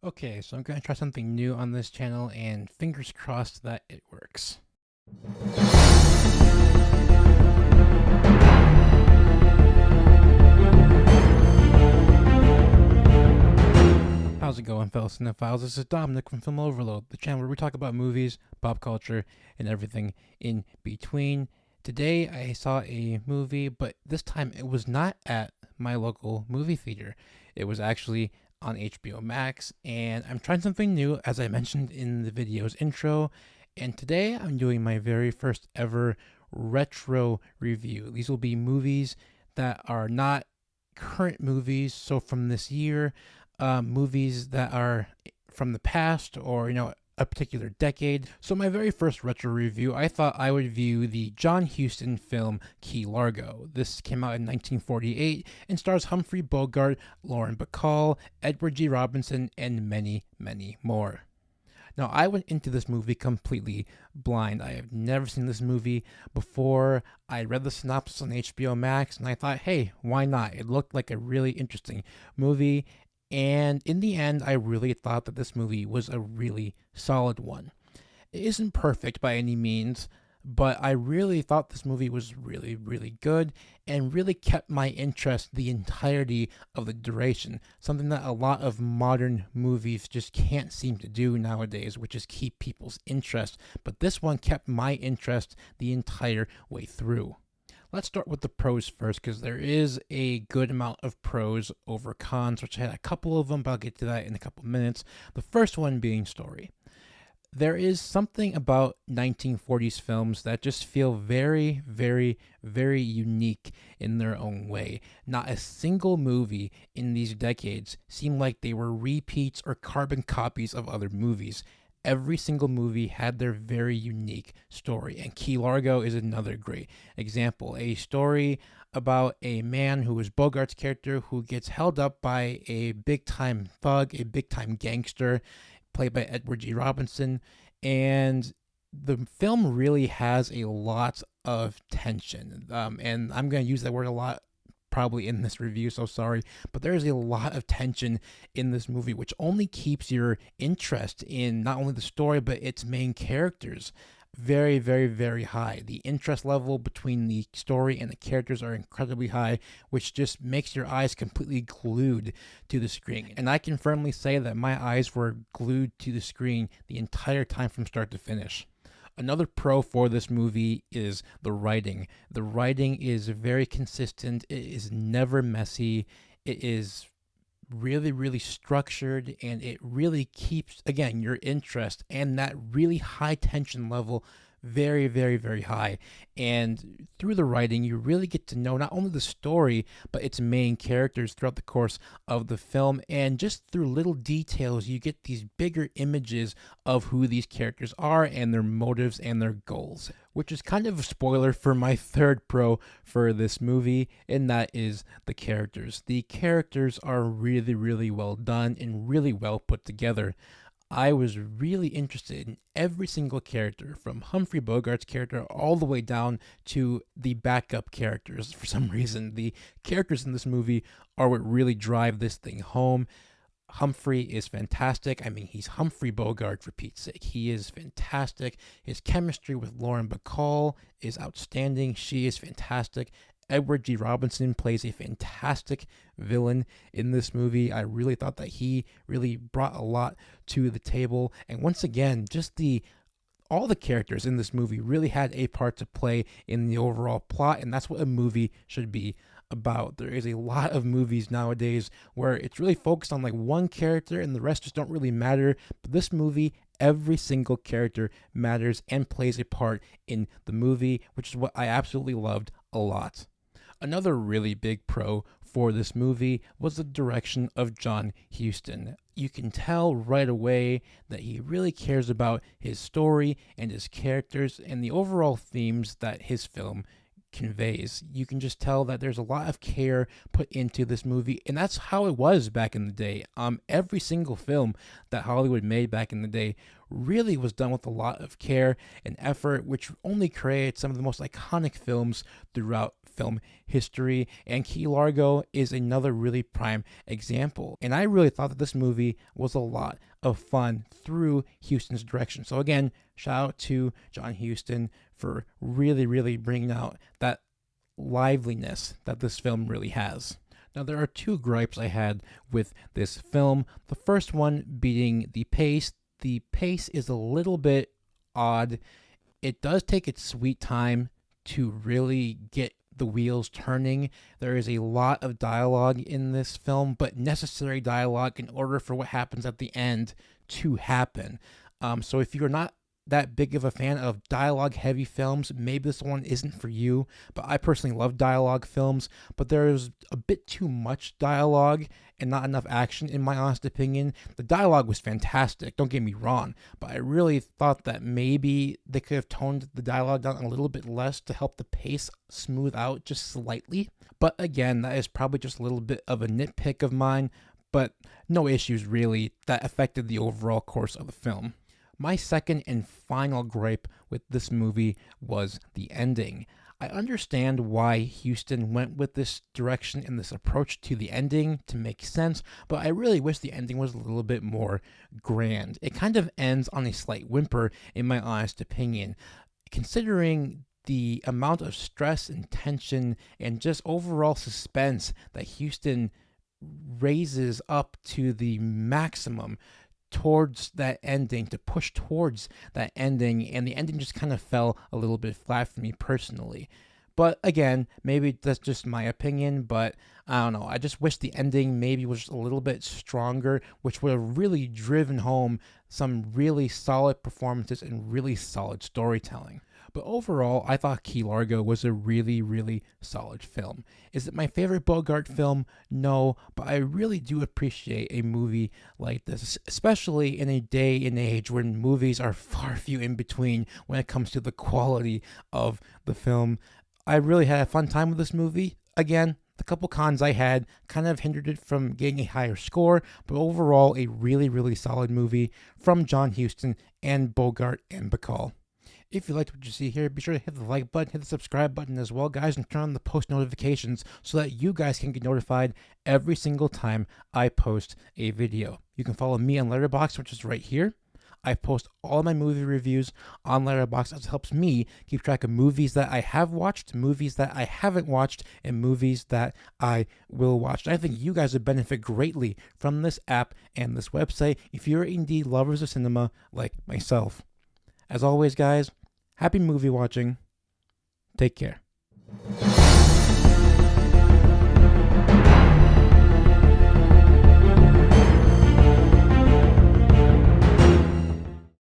Okay, so I'm going to try something new on this channel and fingers crossed that it works. How's it going, fellow cinephiles? This is Dominic from Film Overload, the channel where we talk about movies, pop culture, and everything in between. Today I saw a movie, but this time it was not at my local movie theater. It was actually on HBO Max, and I'm trying something new, as I mentioned in the video's intro. And today I'm doing my very first ever retro review. These will be movies that are not current movies, so from this year, movies that are from the past or, a particular decade. So my very first retro review, I thought I would view the John Huston film Key Largo. This came out in 1948 and stars Humphrey Bogart, Lauren Bacall, Edward G. Robinson, and many, many more. Now, I went into this movie completely blind. I have never seen this movie before. I read the synopsis on HBO Max and I thought, hey, why not? It looked like a really interesting movie. And in the end, I really thought that this movie was a really solid one. It isn't perfect by any means, but I really thought this movie was really, really good and really kept my interest the entirety of the duration. Something that a lot of modern movies just can't seem to do nowadays, which is keep people's interest. But this one kept my interest the entire way through. Let's start with the pros first, because there is a good amount of pros over cons, which I had a couple of them, but I'll get to that in a couple minutes. The first one being story. There is something about 1940s films that just feel very, very, very unique in their own way. Not a single movie in these decades seemed like they were repeats or carbon copies of other movies. Every single movie had their very unique story, and Key Largo is another great example. A story about a man who is Bogart's character who gets held up by a big-time thug, a big-time gangster, played by Edward G. Robinson, and the film really has a lot of tension, and I'm going to use that word a lot probably in this review, so sorry, but there is a lot of tension in this movie, which only keeps your interest in not only the story, but its main characters very, very, very high. The interest level between the story and the characters are incredibly high, which just makes your eyes completely glued to the screen. And I can firmly say that my eyes were glued to the screen the entire time from start to finish. Another pro for this movie is the writing. The writing is very consistent. It is never messy. It is really, really structured, and it really keeps, again, your interest and that really high tension level very, very, very high. And through the writing, you really get to know not only the story, but its main characters throughout the course of the film. And just through little details, you get these bigger images of who these characters are and their motives and their goals, which is kind of a spoiler for my third pro for this movie, and that is the characters. The characters are really, really well done and really well put together. I was really interested in every single character, from Humphrey Bogart's character all the way down to the backup characters. For some reason, the characters in this movie are what really drive this thing home. Humphrey is fantastic. I mean, he's Humphrey Bogart, for Pete's sake. He is fantastic. His chemistry with Lauren Bacall is outstanding. She is fantastic. Edward G. Robinson plays a fantastic villain in this movie. I really thought that he really brought a lot to the table. And once again, just all the characters in this movie really had a part to play in the overall plot, and that's what a movie should be about. There is a lot of movies nowadays where it's really focused on like one character and the rest just don't really matter. But this movie, every single character matters and plays a part in the movie, which is what I absolutely loved a lot. Another really big pro for this movie was the direction of John Huston. You can tell right away that he really cares about his story and his characters and the overall themes that his film conveys. You can just tell that there's a lot of care put into this movie, and that's how it was back in the day. Every single film that Hollywood made back in the day really was done with a lot of care and effort, which only created some of the most iconic films throughout film history. And Key Largo is another really prime example. And I really thought that this movie was a lot of fun through Huston's direction. So again, shout out to John Huston for really bringing out that liveliness that this film really has. Now, there are two gripes I had with this film. The first one being the pace. The pace is a little bit odd. It does take its sweet time to really get the wheels turning. There is a lot of dialogue in this film, but necessary dialogue in order for what happens at the end to happen. So if you're not that big of a fan of dialogue heavy films, maybe this one isn't for you. But I personally love dialogue films, but there's a bit too much dialogue and not enough action, in my honest opinion. The dialogue was fantastic, don't get me wrong, but I really thought that maybe they could have toned the dialogue down a little bit less to help the pace smooth out just slightly. But again, that is probably just a little bit of a nitpick of mine, but no issues really that affected the overall course of the film. My second and final gripe with this movie was the ending. I understand why Huston went with this direction and this approach to the ending to make sense, but I really wish the ending was a little bit more grand. It kind of ends on a slight whimper, in my honest opinion. Considering the amount of stress and tension and just overall suspense that Huston raises up to the maximum towards that ending, to push towards that ending, and the ending just kind of fell a little bit flat for me personally. But again, maybe that's just my opinion, but I don't know. I just wish the ending maybe was a little bit stronger, which would have really driven home some really solid performances and really solid storytelling. But overall, I thought Key Largo was a really solid film. Is it my favorite Bogart film? No, but I really do appreciate a movie like this, especially in a day and age when movies are far few in between when it comes to the quality of the film. I really had a fun time with this movie. Again, the couple cons I had kind of hindered it from getting a higher score, but overall, a really solid movie from John Huston and Bogart and Bacall. If you liked what you see here, be sure to hit the like button, hit the subscribe button as well, guys, and turn on the post notifications so that you guys can get notified every single time I post a video. You can follow me on Letterboxd, which is right here. I post all my movie reviews on Letterboxd, as it helps me keep track of movies that I have watched, movies that I haven't watched, and movies that I will watch. And I think you guys would benefit greatly from this app and this website if you're indeed lovers of cinema like myself. As always, guys, happy movie watching. Take care.